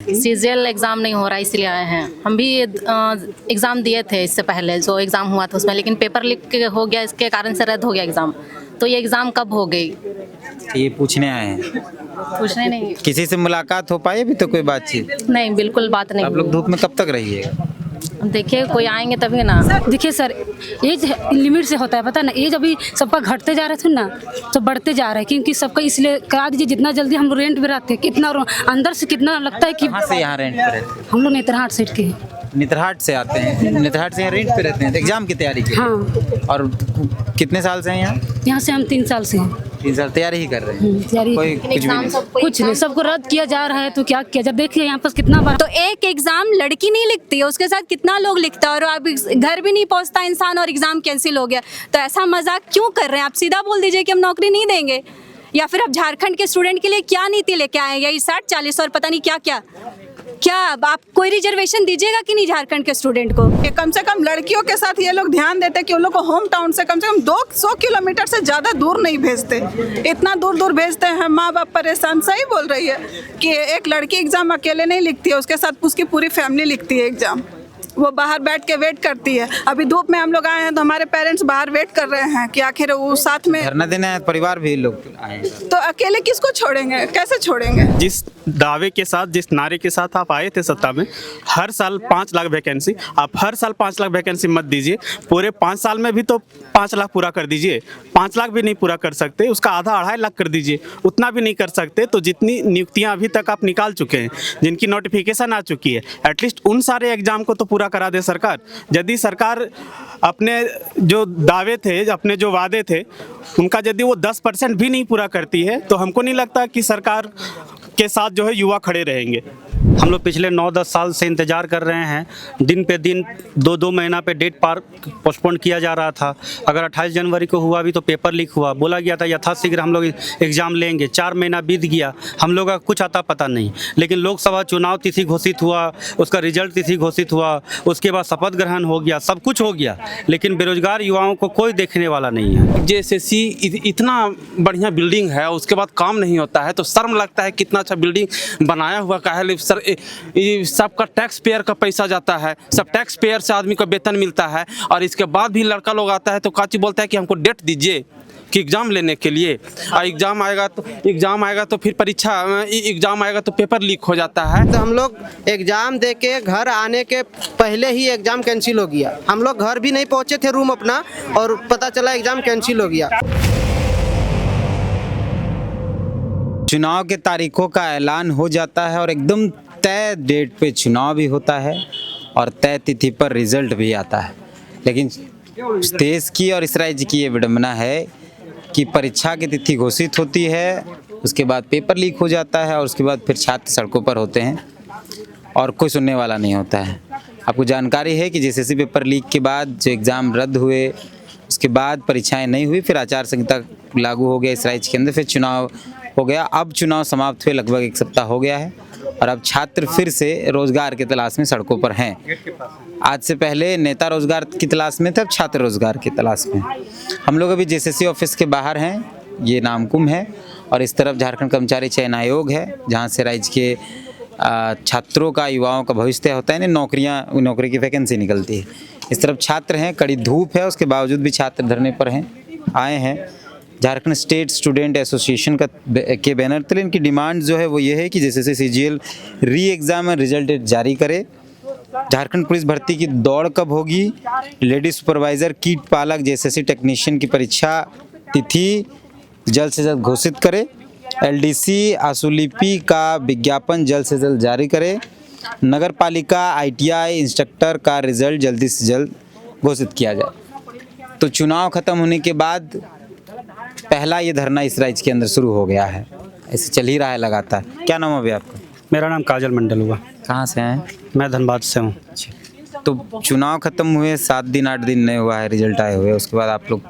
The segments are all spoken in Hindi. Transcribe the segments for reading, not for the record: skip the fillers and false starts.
सीजीएल एग्ज़ाम नहीं हो रहा इसलिए आए हैं। हम भी एग्ज़ाम दिए थे इससे पहले, जो एग्ज़ाम हुआ था उसमें, लेकिन पेपर लीक हो गया, इसके कारण से रद्द हो गया एग्ज़ाम। तो ये एग्ज़ाम कब हो गई? ये पूछने आए हैं। पूछने नहीं। किसी से मुलाकात हो पाई अभी तो कोई बातचीत? नहीं, बिल्कुल बात नहीं आप लोग हुई। धूप में कब तक रहिएगा? देखिए कोई आएंगे तभी ना। देखिए सर, एज लिमिट से होता है, पता ना, एज अभी सबका घटते जा रहा था ना, तो बढ़ते जा रहा है, क्योंकि सबका इसलिए करा दीजिए। जितना जल्दी हम रेंट में रहते हैं, कितना अंदर से कितना लगता है कि कहाँ से यहाँ रेंट पे रहते हैं? हम लोग नेतरहाट साइड के हैं। नेतरहाट से आते हैं? नेतरहाट से यहाँ रेंट पे रहते हैं तो एग्जाम की तैयारी की? हाँ, और कितने साल से हैं यहाँ? यहाँ से हम 3 साल से हैं। 3 साल तैयारी ही कर रहे हैं? तैयारी कोई कुछ भी एग्ज़ाम नहीं? सब कुछ नहीं, सबको रद्द किया जा रहा है, तो क्या किया जाए? देखिए यहाँ पर कितना बार तो एक एग्जाम लड़की नहीं लिखती है, उसके साथ कितना लोग लिखता है, और अब घर भी नहीं पहुंचता इंसान और एग्जाम कैंसिल हो गया। तो ऐसा मजाक क्यों कर रहे हैं? आप सीधा बोल दीजिए कि हम नौकरी नहीं देंगे। या फिर आप झारखंड के स्टूडेंट के लिए क्या नीति लेके आए? यही 60-40 और पता नहीं क्या क्या क्या आप कोई रिजर्वेशन दीजिएगा कि नहीं झारखंड के स्टूडेंट को? कम से कम लड़कियों के साथ ये लोग ध्यान देते कि उन लोग को होम टाउन से कम 200 किलोमीटर से ज़्यादा दूर नहीं भेजते। इतना दूर दूर भेजते हैं, माँ बाप परेशान। सही बोल रही है कि एक लड़की एग्ज़ाम अकेले नहीं लिखती है, उसके साथ उसकी पूरी फैमिली लिखती है एग्ज़ाम। वो बाहर बैठ के वेट करती है। अभी धूप में हम लोग आए हैं तो हमारे पेरेंट्स बाहर वेट कर रहे हैं कि आखिर वो साथ में। धरना देने आए, परिवार भी लोग आए हैं। तो अकेले किसको छोड़ेंगे, कैसे छोड़ेंगे? जिस दावे के साथ, जिस नारे के साथ आप आए थे सत्ता में, हर साल 5 लाख वैकेंसी, आप हर साल 5 लाख वैकेंसी मत दीजिए, पूरे 5 साल में भी तो 5 लाख पूरा कर दीजिए। 5 लाख भी नहीं पूरा कर सकते, उसका आधा 2.5 लाख कर दीजिए। उतना भी नहीं कर सकते तो जितनी नियुक्तियां अभी तक आप निकाल चुके हैं, जिनकी नोटिफिकेशन आ चुकी है, एटलीस्ट उन सारे एग्जाम को तो पूरा करा दे सरकार। यदि सरकार अपने जो दावे थे, अपने जो वादे थे, उनका यदि वो 10% भी नहीं पूरा करती है तो हमको नहीं लगता कि सरकार के साथ जो है युवा खड़े रहेंगे। हम लोग पिछले 9-10 साल से इंतज़ार कर रहे हैं। दिन पे दिन 2-2 महीना पे डेट पोस्टपोन किया जा रहा था। अगर 28 जनवरी को हुआ भी तो पेपर लीक हुआ, बोला गया था यथाशीघ्र हम लोग एग्ज़ाम लेंगे। 4 महीना बीत गया, हम लोग का कुछ आता पता नहीं। लेकिन लोकसभा चुनाव तिथि घोषित हुआ, उसका रिजल्ट तिथि घोषित हुआ, उसके बाद शपथ ग्रहण हो गया, सब कुछ हो गया, लेकिन बेरोजगार युवाओं को कोई देखने वाला नहीं है। जेएसएससी इतना बढ़िया बिल्डिंग है, उसके बाद काम नहीं होता है तो शर्म लगता है। कितना अच्छा बिल्डिंग बनाया हुआ का है सर, सबका टैक्स पेयर का पैसा जाता है, सब टैक्स पेयर से आदमी को वेतन मिलता है, और इसके बाद भी लड़का लोग आता है तो काची बोलता है कि हमको डेट दीजिए कि एग्ज़ाम लेने के लिए। और एग्ज़ाम आएगा तो फिर परीक्षा, एग्ज़ाम आएगा तो पेपर लीक हो जाता है। तो हम लोग एग्ज़ाम दे के घर आने के पहले ही एग्ज़ाम कैंसिल हो गया। हम लोग घर भी नहीं पहुँचे थे रूम अपना, और पता चला एग्ज़ाम कैंसिल हो गया। चुनाव के तारीखों का ऐलान हो जाता है और एकदम तय डेट पे चुनाव भी होता है और तय तिथि पर रिजल्ट भी आता है। लेकिन इस देश की और इस राज्य की ये विडंबना है कि परीक्षा की तिथि घोषित होती है, उसके बाद पेपर लीक हो जाता है और उसके बाद फिर छात्र सड़कों पर होते हैं और कोई सुनने वाला नहीं होता है। आपको जानकारी है कि जेएसएससी पेपर लीक के बाद जो एग्ज़ाम रद्द हुए, उसके बाद परीक्षाएं नहीं हुई, फिर आचार संहिता लागू हो गया इस राज्य के अंदर, फिर चुनाव हो गया। अब चुनाव समाप्त हुए लगभग 1 सप्ताह हो गया है और अब छात्र फिर से रोजगार की तलाश में सड़कों पर हैं। आज से पहले नेता रोजगार की तलाश में थे, अब छात्र रोजगार की तलाश में। हम लोग अभी जेएसएससी ऑफिस के बाहर हैं, ये नामकुम है, और इस तरफ झारखंड कर्मचारी चयन आयोग है, जहाँ से राज्य के छात्रों का, युवाओं का भविष्य तय होता है, नौकरी की वैकेंसी निकलती है। इस तरफ छात्र हैं, कड़ी धूप है, उसके बावजूद भी छात्र धरने पर हैं, आए हैं। झारखंड स्टेट स्टूडेंट एसोसिएशन के बैनर तले इनकी डिमांड जो है वो ये है कि जैसे सीजीएल री एग्ज़ाम रिजल्ट जारी करे। झारखंड पुलिस भर्ती की दौड़ कब होगी? लेडी सुपरवाइज़र, कीट पालक, जेएसएससी टेक्नीशियन की परीक्षा तिथि जल्द से जल्द घोषित करे। एलडीसी आशुलिपि का विज्ञापन जल्द से जल्द जारी करे। नगर पालिका आईटीआई इंस्ट्रक्टर का रिजल्ट जल्दी से जल्द घोषित किया जाए। तो चुनाव खत्म होने के बाद पहला ये धरना इस राज्य के अंदर शुरू हो गया है, ऐसे चल ही रहा है लगातार। क्या नाम है अभी आपका? मेरा नाम काजल मंडल हुआ। कहाँ से हैं? मैं धनबाद से हूँ। तो चुनाव खत्म हुए 7 दिन 8 दिन नहीं हुआ है रिजल्ट आए हुए, उसके बाद आप लोग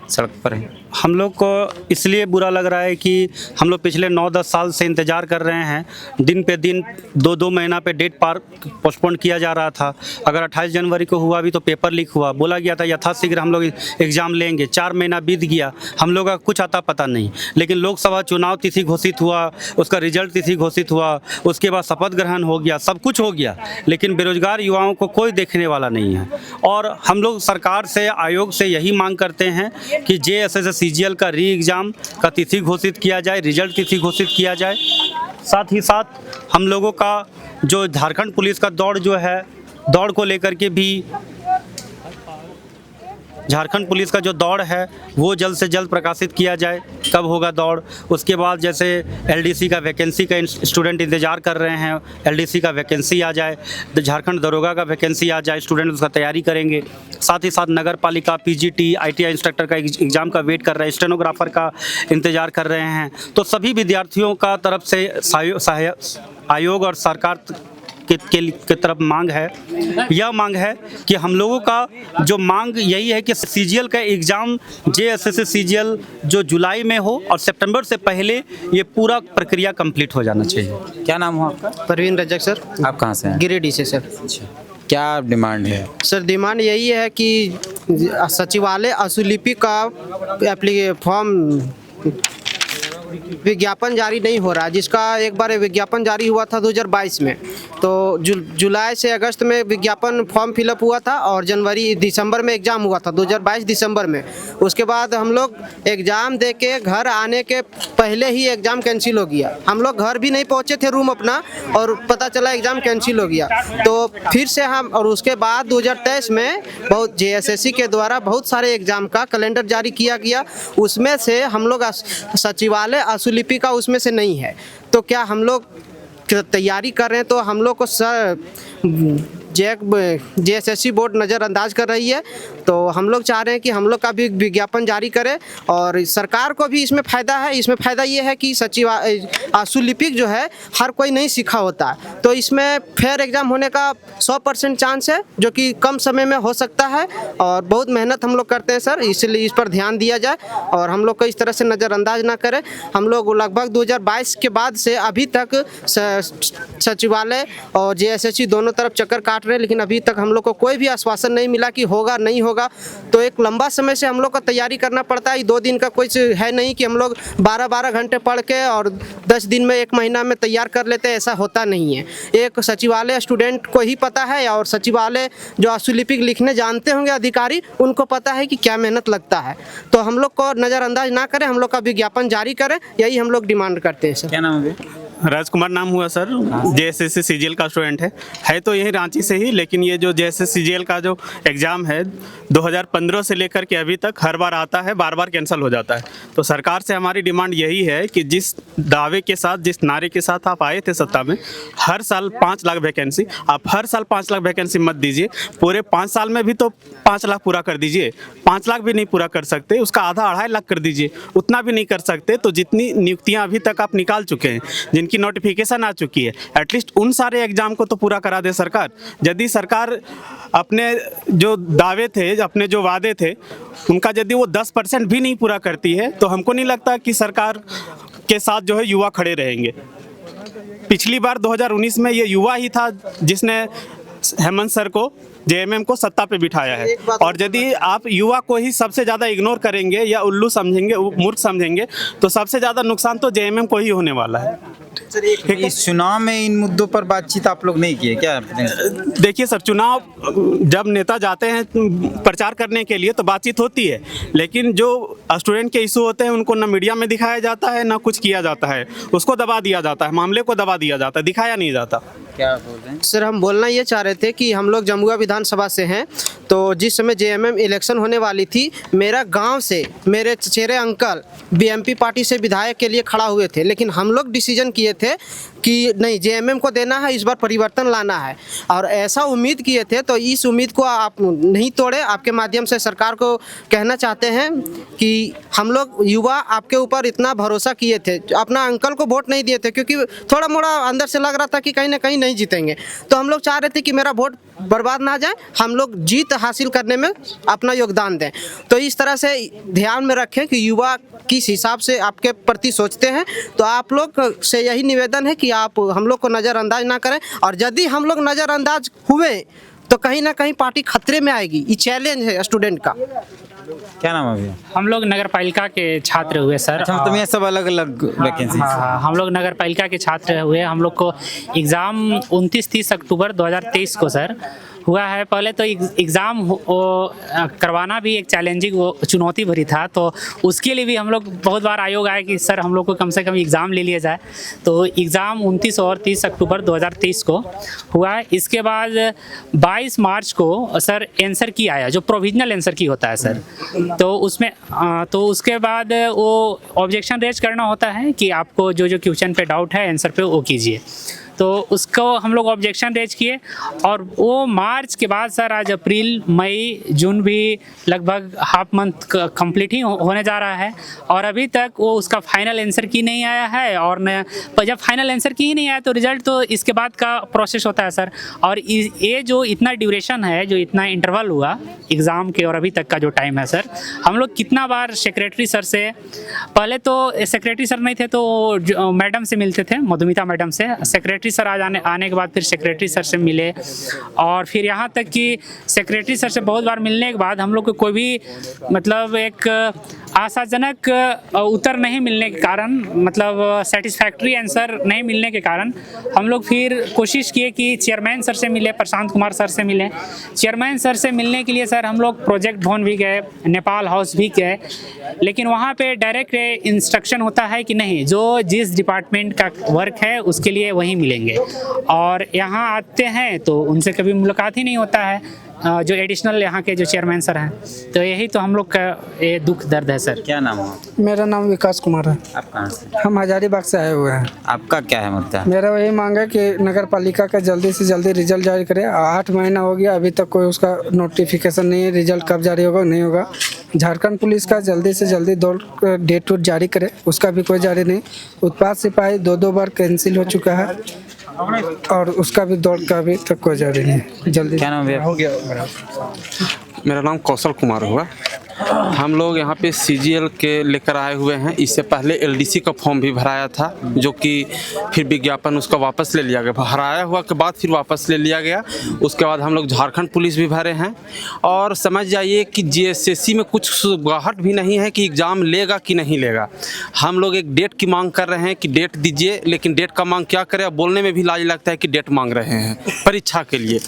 सड़क पर हैं? हम लोग को इसलिए बुरा लग रहा है कि हम लोग पिछले 9-10 साल से इंतज़ार कर रहे हैं। दिन पे दिन 2-2 महीना पे डेट पोस्टपोन किया जा रहा था। अगर 28 जनवरी को हुआ भी तो पेपर लीक हुआ, बोला गया था यथाशीघ्र हम लोग एग्ज़ाम लेंगे। 4 महीना बीत गया, हम लोग का कुछ आता पता नहीं। लेकिन लोकसभा चुनाव तिथि घोषित हुआ, उसका रिजल्ट तिथि घोषित हुआ, उसके बाद शपथ ग्रहण हो गया, सब कुछ हो गया, लेकिन बेरोजगार युवाओं को कोई देखने वाला नहीं है। और हम लोग सरकार से, आयोग से यही मांग करते हैं कि JSS CGL का री एग्ज़ाम का तिथि घोषित किया जाए, रिजल्ट तिथि घोषित किया जाए। साथ ही साथ हम लोगों का जो झारखंड पुलिस का दौड़ जो है, दौड़ को लेकर के भी झारखंड पुलिस का जो दौड़ है वो जल्द से जल्द प्रकाशित किया जाए। कब होगा दौड़? उसके बाद जैसे LDC का वैकेंसी का स्टूडेंट इंतज़ार कर रहे हैं, LDC का वैकेंसी आ जाए, तो झारखंड दरोगा का वैकेंसी आ जाए, स्टूडेंट उसका तैयारी करेंगे। साथ ही साथ नगर पालिका, PGT, ITI इंस्ट्रक्टर का एग्ज़ाम का वेट कर रहे हैं, स्टेनोग्राफर का इंतज़ार कर रहे हैं। तो सभी विद्यार्थियों का तरफ से आयोग और सरकार के तरफ मांग है, यह मांग है कि हम लोगों का जो मांग यही है कि CGL का एग्ज़ाम JSS CGL जो जुलाई में हो और सितंबर से पहले ये पूरा प्रक्रिया कंप्लीट हो जाना चाहिए। क्या नाम हो आपका? परवीन रजक सर, आप कहाँ से हैं? गिरिडीह से सर। क्या डिमांड है? सर डिमांड यही है कि सचिवालय आशुलिपि का फॉर्म विज्ञापन जारी नहीं हो रहा, जिसका एक बार विज्ञापन जारी हुआ था 2022 में। तो जुलाई से अगस्त में विज्ञापन फॉर्म फिलअप हुआ था और दिसंबर में एग्ज़ाम हुआ था, 2022 दिसंबर में। उसके बाद हम लोग एग्ज़ाम दे के घर आने के पहले ही एग्ज़ाम कैंसिल हो गया। हम लोग घर भी नहीं पहुंचे थे रूम अपना, और पता चला एग्ज़ाम कैंसिल हो गया। तो फिर से हम, और उसके बाद 2023 में बहुत JSSC के द्वारा बहुत सारे एग्ज़ाम का कैलेंडर जारी किया गया। उसमें से हम लोग सचिवालय आशुलिपि का उसमें से नहीं है। तो क्या हम लोग तैयारी कर रहे हैं, तो हम लोग को सर JSSC बोर्ड नज़रअंदाज कर रही है। तो हम लोग चाह रहे हैं कि हम लोग का भी विज्ञापन जारी करें, और सरकार को भी इसमें फ़ायदा है। इसमें फ़ायदा ये है कि आशुलिपिक जो है हर कोई नहीं सीखा होता, तो इसमें फेयर एग्ज़ाम होने का 100% चांस है, जो कि कम समय में हो सकता है। और बहुत मेहनत हम लोग करते हैं सर, इसलिए इस पर ध्यान दिया जाए और हम लोग को इस तरह से नज़रअंदाज ना करें। हम लोग लगभग 2022 के बाद से अभी तक सचिवालय और JSSC दोनों तरफ चक्कर काट रहे हैं, लेकिन अभी तक हम लोग को कोई भी आश्वासन नहीं मिला कि होगा नहीं होगा। तो एक लंबा समय से हम लोग को तैयारी करना पड़ता है। 2 दिन का कोई है नहीं कि हम लोग 12-12 घंटे पढ़ के और 10 दिन में 1 महीना में तैयार कर लेते हैं, ऐसा होता नहीं है। एक सचिवालय स्टूडेंट को ही पता है, और सचिवालय जो आशुलिपिक लिखने जानते होंगे अधिकारी, उनको पता है कि क्या मेहनत लगता है। तो हम लोग को नज़रअंदाज ना करें, हम लोग का विज्ञापन जारी करें, यही हम लोग डिमांड करते हैं सर। क्या नाम है? राजकुमार नाम हुआ सर, JSS CGL का स्टूडेंट है तो यही रांची से ही। लेकिन ये जो JSS CGL का जो एग्ज़ाम है 2015 से लेकर के अभी तक हर बार आता है, बार बार कैंसिल हो जाता है। तो सरकार से हमारी डिमांड यही है कि जिस दावे के साथ, जिस नारे के साथ आप आए थे सत्ता में, हर साल 5 लाख वैकेंसी, आप हर साल 5 लाख वैकेंसी मत दीजिए। पूरे 5 साल में भी तो 5 लाख पूरा कर दीजिए। 5 लाख भी नहीं पूरा कर सकते, उसका आधा 2.5 लाख कर दीजिए। उतना भी नहीं कर सकते तो जितनी नियुक्तियाँ अभी तक आप निकाल चुके हैं, की नोटिफिकेशन आ चुकी है, एटलीस्ट उन सारे एग्जाम को तो पूरा करा दे सरकार। यदि सरकार अपने जो दावे थे, अपने जो वादे थे, उनका यदि वो 10% भी नहीं पूरा करती है तो हमको नहीं लगता कि सरकार के साथ जो है युवा खड़े रहेंगे। पिछली बार 2019 में ये युवा ही था जिसने हेमंत सर को, JMM को सत्ता पे बिठाया है। और यदि आप युवा को ही सबसे ज़्यादा इग्नोर करेंगे या उल्लू समझेंगे, मूर्ख समझेंगे, तो सबसे ज़्यादा नुकसान तो JMM को ही होने वाला है। इस चुनाव में इन मुद्दों पर बातचीत आप लोग नहीं किए क्या? देखिए सर, चुनाव जब नेता जाते हैं प्रचार करने के लिए तो बातचीत होती है, लेकिन जो स्टूडेंट के इशू होते हैं उनको ना मीडिया में दिखाया जाता है, ना कुछ किया जाता है, उसको दबा दिया जाता है, मामले को दबा दिया जाता है, दिखाया नहीं जाता। क्या बोल रहे हैं सर? हम बोलना ये चाह रहे थे कि हम लोग जमुआ विधानसभा से हैं, तो जिस समय JMM इलेक्शन होने वाली थी, मेरा गांव से मेरे चचेरे अंकल BMP पार्टी से विधायक के लिए खड़ा हुए थे, लेकिन हम लोग डिसीजन किए थे कि नहीं, JMM को देना है, इस बार परिवर्तन लाना है, और ऐसा उम्मीद किए थे। तो इस उम्मीद को आप नहीं तोड़े। आपके माध्यम से सरकार को कहना चाहते हैं कि हम लोग युवा आपके ऊपर इतना भरोसा किए थे, अपना अंकल को वोट नहीं दिए थे क्योंकि थोड़ा मोड़ा अंदर से लग रहा था कि कहीं ना कहीं नहीं जीतेंगे। तो हम लोग चाह रहे थे कि मेरा वोट बर्बाद ना जाए, हम लोग जीत हासिल करने में अपना योगदान दें। तो इस तरह से ध्यान में रखें कि युवा किस हिसाब से आपके प्रति सोचते हैं। तो आप लोग से यही निवेदन है कि आप हम लोग को नज़रअंदाज ना करें, और यदि हम लोग नज़रअंदाज हुए तो कहीं ना कहीं पार्टी खतरे में आएगी। ये चैलेंज है स्टूडेंट का। क्या नाम है भैया? हम लोग नगर पालिका के छात्र हुए सर। अच्छा, मतलब ये सब अलग अलग वैकेंसी? हाँ, हम लोग नगर पालिका के छात्र हुए। हम लोग को एग्ज़ाम 29-30 अक्टूबर 2023 को सर हुआ है। पहले तो एग्ज़ाम करवाना भी एक चैलेंजिंग चुनौती भरी था, तो उसके लिए भी हम लोग बहुत बार आयोग आए कि सर हम लोग को कम से कम एग्ज़ाम ले लिया जाए। तो एग्ज़ाम 29 और 30 अक्टूबर 2023 को हुआ है। इसके बाद 22 मार्च को सर आंसर की आया, जो प्रोविजनल आंसर की होता है सर। तो उसमें तो उसके बाद वो ऑब्जेक्शन रेज करना होता है कि आपको जो जो क्वेश्चन पे डाउट है आंसर पे वो कीजिए। तो उसको हम लोग ऑब्जेक्शन रेज किए, और वो मार्च के बाद सर आज अप्रैल मई जून भी लगभग हाफ मंथ कंप्लीट ही होने जा रहा है, और अभी तक वो उसका फाइनल आंसर की नहीं आया है। और जब फाइनल आंसर की ही नहीं आया तो रिजल्ट तो इसके बाद का प्रोसेस होता है सर। और ये जो इतना ड्यूरेशन है, जो इतना इंटरवल हुआ एग्ज़ाम के और अभी तक का जो टाइम है सर, हम लोग कितना बार सेक्रेटरी सर से, पहले तो सेक्रेटरी सर नहीं थे तो मैडम से मिलते थे, मधुमिता मैडम से। सेक्रेटरी सर आने के बाद फिर सेक्रेटरी सर से मिले, और फिर यहाँ तक कि सेक्रेटरी सर से बहुत बार मिलने के बाद हम लोग को कोई भी मतलब एक आशाजनक उत्तर नहीं मिलने के कारण, मतलब सेटिस्फैक्ट्री आंसर नहीं मिलने के कारण हम लोग फिर कोशिश किए कि चेयरमैन सर से मिले, प्रशांत कुमार सर से मिले। चेयरमैन सर से मिलने के लिए सर हम लोग प्रोजेक्ट भवन भी गए, नेपाल हाउस भी गए, लेकिन वहाँ पे डायरेक्ट इंस्ट्रक्शन होता है कि नहीं, जो जिस डिपार्टमेंट का वर्क है उसके लिए वहीं मिलेंगे। और यहाँ आते हैं तो उनसे कभी मुलाकात ही नहीं होता है, जो एडिशनल यहाँ के जो चेयरमैन सर हैं। तो यही तो हम लोग का ये दुख दर्द है सर। क्या नाम है? मेरा नाम विकास कुमार है। आप कहाँ से? हम हजारीबाग से आए हुए हैं। आपका क्या है मुद्दा? मेरा वही मांग है कि नगर पालिका का जल्दी से जल्दी रिजल्ट जारी करे। 8 महीना हो गया, अभी तक कोई उसका नोटिफिकेशन नहीं है। रिजल्ट कब जारी होगा नहीं होगा। झारखंड पुलिस का जल्दी से जल्दी डेट जारी करे, उसका भी कोई जारी नहीं। उत्पाद सिपाही 2 बार कैंसिल हो चुका है, और उसका भी दौड़ का अभी तक कोई जारी नहीं। जल्दी। क्या नाम है? हो गया। मेरा नाम कौशल कुमार हुआ। हम लोग यहाँ पे CGL के लेकर आए हुए हैं। इससे पहले LDC का फॉर्म भी भराया था, जो कि फिर विज्ञापन उसका वापस ले लिया गया। भराया हुआ के बाद फिर वापस ले लिया गया। उसके बाद हम लोग झारखंड पुलिस भी भरे हैं। और समझ जाइए कि GSSC में कुछ सुगाहट भी नहीं है कि एग्ज़ाम लेगा कि नहीं लेगा। हम लोग एक डेट की मांग कर रहे हैं कि डेट दीजिए, लेकिन डेट का मांग क्या करें, बोलने में भी लाज लगता है कि डेट मांग रहे हैं परीक्षा के लिए।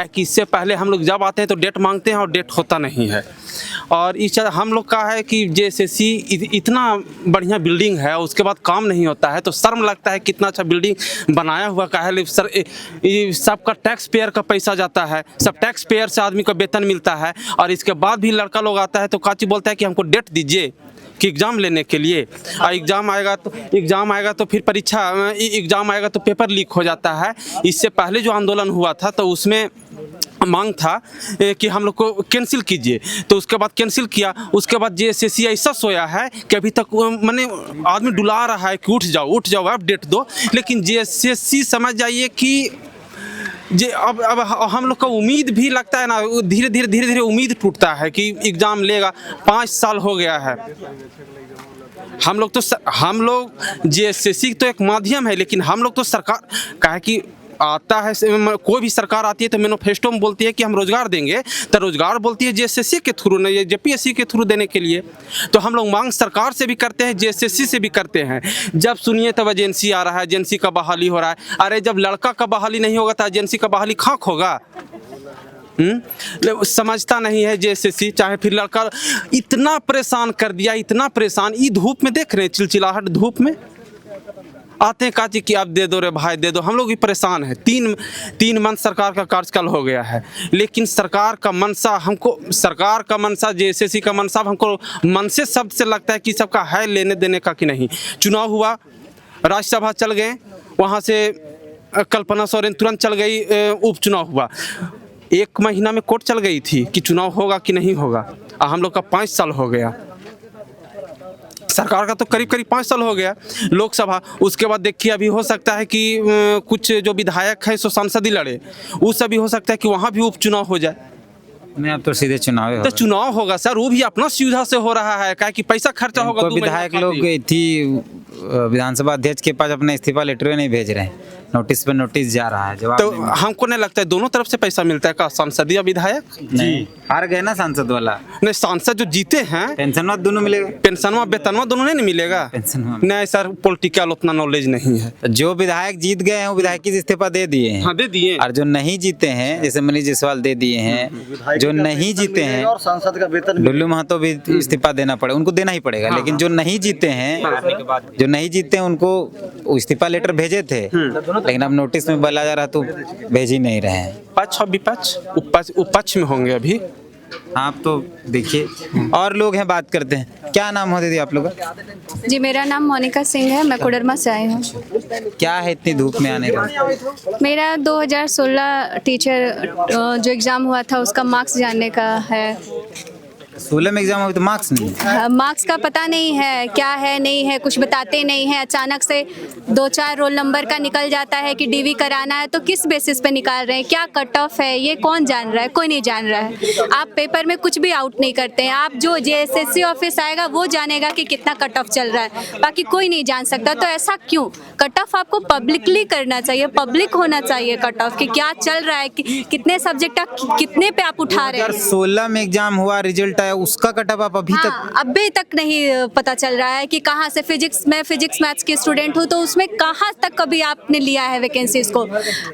कि इससे पहले हम लोग जब आते हैं तो डेट मांगते हैं और डेट होता नहीं है। और इस तरह हम लोग का है कि JSSC इतना बढ़िया बिल्डिंग है, उसके बाद काम नहीं होता है, तो शर्म लगता है कितना अच्छा बिल्डिंग बनाया हुआ का है। सर सबका टैक्स पेयर का पैसा जाता है, सब टैक्स पेयर से आदमी को वेतन मिलता है, और इसके बाद भी लड़का लोग आता है तो काची बोलता है कि हमको डेट दीजिए कि एग्ज़ाम लेने के लिए। और एग्ज़ाम आएगा तो फिर परीक्षा, एग्ज़ाम आएगा तो पेपर लीक हो जाता है। इससे पहले जो आंदोलन हुआ था तो उसमें मांग था कि हम लोग को कैंसिल कीजिए, तो उसके बाद कैंसिल किया। उसके बाद JSSC ऐसा सोया है कि अभी तक मैंने आदमी डुला रहा है कि उठ जाओ आप डेट दो, लेकिन JSSC समझ जाइए कि अब हम लोग का उम्मीद भी लगता है ना, धीरे धीरे उम्मीद टूटता है कि एग्ज़ाम लेगा। 5 साल हो गया है। हम लोग JSSC तो एक माध्यम है, लेकिन हम लोग तो सरकार का है कि आता है, कोई भी सरकार आती है तो मैनिफेस्टो में बोलती है कि हम रोजगार देंगे, तो रोजगार बोलती है JSSC के थ्रू, नहीं JPSC के थ्रू देने के लिए। तो हम लोग मांग सरकार से भी करते हैं, JSSC से भी करते हैं। जब सुनिए तब एजेंसी आ रहा है, एजेंसी का बहाली हो रहा है। अरे जब लड़का का बहाली नहीं होगा तो एजेंसी का बहाली खाक होगा। समझता नहीं है JSSC। चाहे फिर लड़का इतना परेशान कर दिया, इतना परेशान। ये धूप में देख रहे हैं, चिलचिलाहट धूप में आते हैं काची कि आप दे दो रे भाई दे दो। हम लोग भी परेशान हैं। 3 मंथ सरकार का कार्यकाल हो गया है, लेकिन सरकार का मनसा JSSC का मनसा हमको मन से शब्द से लगता है कि सबका है लेने देने का कि नहीं। चुनाव हुआ, राज्यसभा चल गए, वहाँ से कल्पना सोरेन तुरंत चल गई, उपचुनाव हुआ। 1 महीना में कोर्ट चल गई थी कि चुनाव होगा कि नहीं होगा। हम लोग का 5 साल हो गया, सरकार का तो करीब 5 साल हो गया। लोकसभा, उसके बाद देखिए अभी हो सकता है कि कुछ जो विधायक हैं सो सांसद ही लड़े, उससे भी हो सकता है कि वहाँ भी उपचुनाव हो जाए। नहीं, अब तो सीधे चुनाव तो होगा। चुनाव होगा सर, वो भी अपना सुविधा से हो रहा है, क्या कि पैसा खर्चा होगा। तो 2 महीना विधायक खातिर। लोग थी विधानसभा अध्यक्ष के पास अपना इस्तीफा लेटर नहीं भेज रहे हैं, नोटिस पे नोटिस जा रहा है, जवाब तो नहीं मिल रहा। हमको नहीं लगता है दोनों तरफ से पैसा मिलता है का, सांसद या विधायक? नहीं, हार गए ना सांसद वाला, नहीं, सांसद जो जीते हैं पेंशन दोनों मिलेगा, पेंशनवा वेतनवा दोनों नहीं मिलेगा। पेंशन नहीं सर, पॉलिटिकल उतना नॉलेज नहीं है। जो विधायक जीत गए हैं वो विधायक की इस्तीफा दे दिए हैं। हाँ, दे दिए। और जो नहीं जीते हैं, जैसे मनीष जायसवाल दे दिए हैं, जो नहीं जीते हैं और सांसद का वेतन डुल्लू महतो भी इस्तीफा देना पड़ेगा, उनको देना ही पड़ेगा। लेकिन जो नहीं जीते हैं उनको इस्तीफा लेटर भेजे थे, लेकिन अब नोटिस में बोला जा रहा तो भेज ही नहीं रहे हैं। पक्ष और विपक्ष उपपक्ष में होंगे अभी। आप तो देखिए और लोग हैं, बात करते हैं। क्या नाम हो दीदी आप लोग का? जी मेरा नाम मोनिका सिंह है, मैं कोडरमा से आई हूँ। क्या है इतनी धूप में आने का? मेरा 2016 टीचर जो एग्ज़ाम हुआ था उसका मार्क्स जानने का है। 16 में एग्जाम हुआ तो मार्क्स नहीं है। मार्क्स का पता नहीं है, क्या है नहीं है, कुछ बताते नहीं है। अचानक से 2-4 रोल नंबर का निकल जाता है कि डीवी कराना है, तो किस बेसिस पे निकाल रहे हैं, क्या कट ऑफ है, ये कौन जान रहा है? कोई नहीं जान रहा है। आप पेपर में कुछ भी आउट नहीं करते हैं, आप जो JSSC ऑफिस आएगा वो जानेगा कि कितना कट ऑफ चल रहा है, बाकी कोई नहीं जान सकता। तो ऐसा क्यों? कट ऑफ आपको पब्लिकली करना चाहिए, पब्लिक होना चाहिए कट ऑफ कि क्या चल रहा है, कितने सब्जेक्ट कितने पे आप उठा रहे हैं। 2016 में एग्जाम हुआ, रिजल्ट आया, उसका कट ऑफ आप अभी तक नहीं पता चल रहा है कि कहाँ से। फिजिक्स मैथ्स की स्टूडेंट हूँ, तो उसमें कहाँ तक कभी आपने लिया है वैकेंसीज को?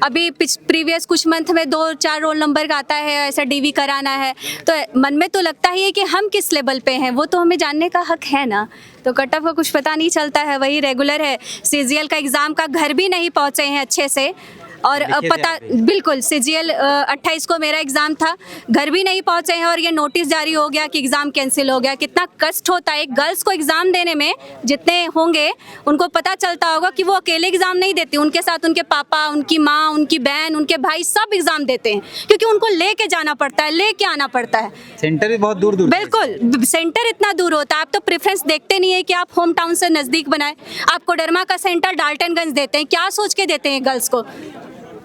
अभी प्रीवियस कुछ मंथ में 2-4 रोल नंबर का आता है, ऐसा डीवी कराना है, तो मन में तो लगता ही है कि हम किस लेवल पे हैं, वो तो हमें जानने का हक है ना। तो कट ऑफ का कुछ पता नहीं चलता है, वही रेगुलर है। CGL का एग्ज़ाम का घर भी नहीं पहुँचे हैं अच्छे से, और पता बिल्कुल CGL 28 को मेरा एग्ज़ाम था, घर भी नहीं पहुँचे हैं, और ये नोटिस जारी हो गया कि एग्ज़ाम कैंसिल हो गया। कितना कष्ट होता है एक गर्ल्स को एग्ज़ाम देने में। जितने होंगे उनको पता चलता होगा कि वो अकेले एग्ज़ाम नहीं देती, उनके साथ उनके पापा, उनकी माँ, उनकी बहन, उनके भाई सब एग्ज़ाम देते हैं, क्योंकि उनको लेके जाना पड़ता है, लेके आना पड़ता है। सेंटर भी बहुत दूर दूर। बिल्कुल, सेंटर इतना दूर होता है। आप तो प्रेफरेंस देखते नहीं है कि आप होम टाउन से नज़दीक बनाए। आप कोडरमा का सेंटर डाल्टनगंज देते हैं, क्या सोच के देते हैं गर्ल्स को?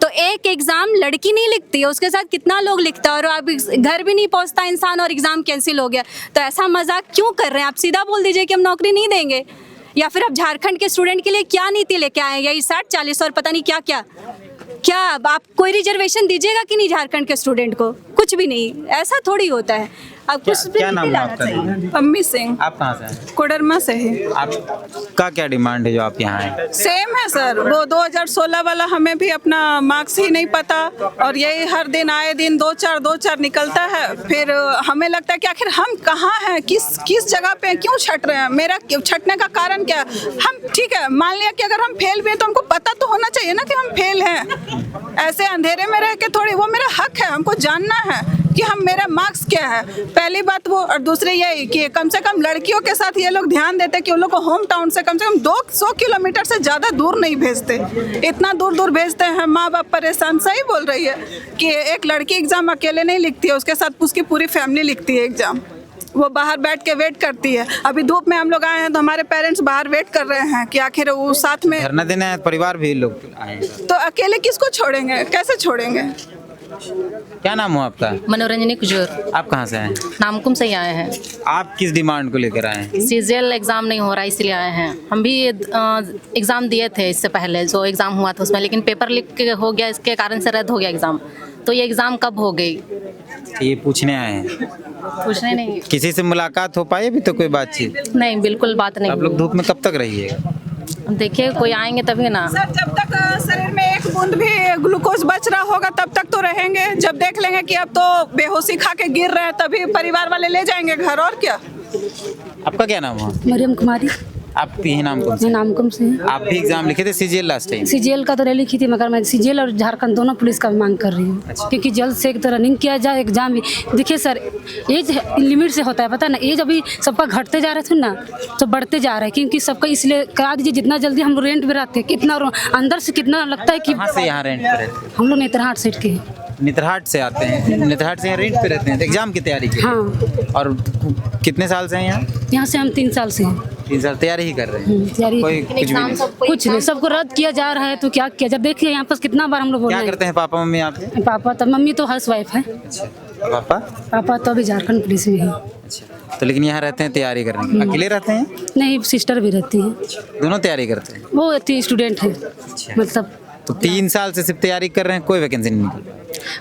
तो एक एग्ज़ाम लड़की नहीं लिखती है, उसके साथ कितना लोग लिखता है, और आप घर भी नहीं पहुंचता इंसान और एग्ज़ाम कैंसिल हो गया। तो ऐसा मजाक क्यों कर रहे हैं? आप सीधा बोल दीजिए कि हम नौकरी नहीं देंगे, या फिर आप झारखंड के स्टूडेंट के लिए क्या नीति लेके आए? यही 60-40 और पता नहीं क्या क्या क्या। आप कोई रिजर्वेशन दीजिएगा कि नहीं झारखंड के स्टूडेंट को? कुछ भी नहीं, ऐसा थोड़ी होता है। आप कुछ भी क्या नाम है लाना आपका? चाहिए। अम्मी सिंह, आप कहाँ से हैं? कोडरमा से ही। आपका क्या डिमांड है जो आप यहाँ आए? सेम है सर, वो 2016 वाला हमें भी अपना मार्क्स ही नहीं पता, और यही हर दिन आए दिन 2-4 निकलता है। फिर हमें लगता है कि आखिर हम कहाँ हैं, किस जगह पे हैं, क्यों छट रहे हैं? मेरा छटने का कारण क्या? हम ठीक है, मान लिया कि अगर हम फेल भी हैं तो हमको पता तो होना चाहिए ना कि हम फेल हैं। ऐसे अंधेरे में रह के थोड़ी, वो मेरा हक है, हमको जानना है कि हम मेरा मार्क्स क्या है, पहली बात वो। और दूसरी यही कि कम से कम लड़कियों के साथ ये लोग ध्यान देते कि उन लोग को होम टाउन से कम 200 किलोमीटर से ज़्यादा दूर नहीं भेजते। इतना दूर दूर भेजते हैं, माँ बाप परेशान। सही बोल रही है कि एक लड़की एग्ज़ाम अकेले नहीं लिखती है, उसके साथ उसकी पूरी फैमिली लिखती है एग्ज़ाम। वो बाहर बैठ के वेट करती है। अभी धूप में हम लोग आए हैं तो हमारे पेरेंट्स बाहर वेट कर रहे हैं कि आखिर वो साथ में धरना देने आए, परिवार भी लोग आए हैं। तो अकेले किसको छोड़ेंगे, कैसे छोड़ेंगे? क्या नाम हो आपका? मनोरंजनी कुजूर, आप कहाँ से हैं? नामकुम से ही आए हैं। आप किस डिमांड को लेकर आए हैं? CGL एग्ज़ाम नहीं हो रहा इसलिए आए हैं। हम भी एग्ज़ाम दिए थे इससे पहले, जो एग्ज़ाम हुआ था उसमें, लेकिन पेपर लीक हो गया, इसके कारण से रद्द हो गया एग्ज़ाम। तो ये एग्ज़ाम कब हो गई? ये पूछने आए हैं। पूछने नहीं, किसी से मुलाकात हो पाई अभी तो कोई बातचीत? नहीं, बिल्कुल बात नहीं। आप लोग धूप में कब तक रहिएगा? देखिए कोई आएंगे तभी ना। सर जब तक शरीर में एक बूंद भी ग्लूकोज बच रहा होगा तब तक तो रहेंगे। जब देख लेंगे कि अब तो बेहोशी खा के गिर रहे हैं, तभी परिवार वाले ले जाएंगे घर, और क्या। आपका क्या नाम है? मरियम कुमारी। आप ही नामकुम से? नामकुम से। आप भी एग्जाम लिखे थे CGL लास्ट टाइम? CGL का तो नहीं लिखी थी, मगर मैं CGL और झारखंड दोनों पुलिस का मांग कर रही हूँ, क्योंकि जल्द से एक तो रनिंग किया जाए, एग्जाम भी। देखिए सर, एज लिमिट से होता है, पता ना, एज अभी सबका घटते जा रहे थे ना, तो बढ़ते जा रहा है, क्योंकि सबका इसलिए करा दीजिए जितना जल्दी। हम रेंट पे रहते हैं, कितना अंदर से कितना लगता है कि कहाँ से यहाँ रेंट पे रहते हैं? हम लोग नेतरहाट साइड के हैं। नेतरहाट से आते हैं? नेतरहाट से यहाँ रेंट पे रहते हैं एग्जाम की तैयारी के? हाँ। और कितने साल से हैं यहाँ? यहाँ से हम 3 साल से हैं। 3 साल तैयारी ही कर रहे हैं? तैयारी कोई कुछ भी नहीं? कुछ नहीं, सबको रद्द किया जा रहा है, तो क्या किया? जब देखिए यहाँ पर कितना बार हम लोग क्या करते हैं पापा मम्मी आपके? पापा तो, मम्मी तो हाउस वाइफ है। अच्छा। पापा? पापा तो अभी झारखंड पुलिस में है। अच्छा, तो लेकिन यहाँ रहते हैं तैयारी करने के लिए? अकेले रहते हैं? नहीं, सिस्टर भी रहती है, दोनों तैयारी करते हैं? वो अति स्टूडेंट है, मतलब तो 3 साल से सिर्फ तैयारी कर रहे हैं, कोई वैकेंसी नहीं निकली?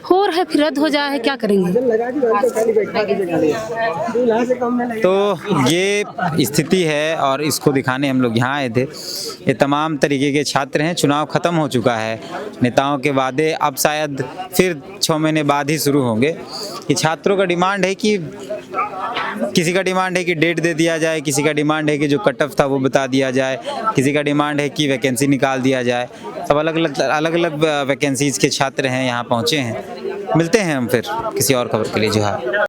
हो रहा है, फिर रद्द हो जाए, क्या करेंगे। तो ये स्थिति है और इसको दिखाने हम लोग यहाँ आए थे। ये तमाम तरीके के छात्र हैं। चुनाव ख़त्म हो चुका है, नेताओं के वादे अब शायद फिर 6 महीने बाद ही शुरू होंगे। ये छात्रों का डिमांड है कि किसी का डिमांड है कि डेट दे दिया जाए, किसी का डिमांड है कि जो कट ऑफ था वो बता दिया जाए, किसी का डिमांड है कि वैकेंसी निकाल दिया जाए। सब अलग अलग वैकेंसीज़ के छात्र हैं, यहाँ पहुँचे हैं। मिलते हैं हम फिर किसी और खबर के लिए। जोहार।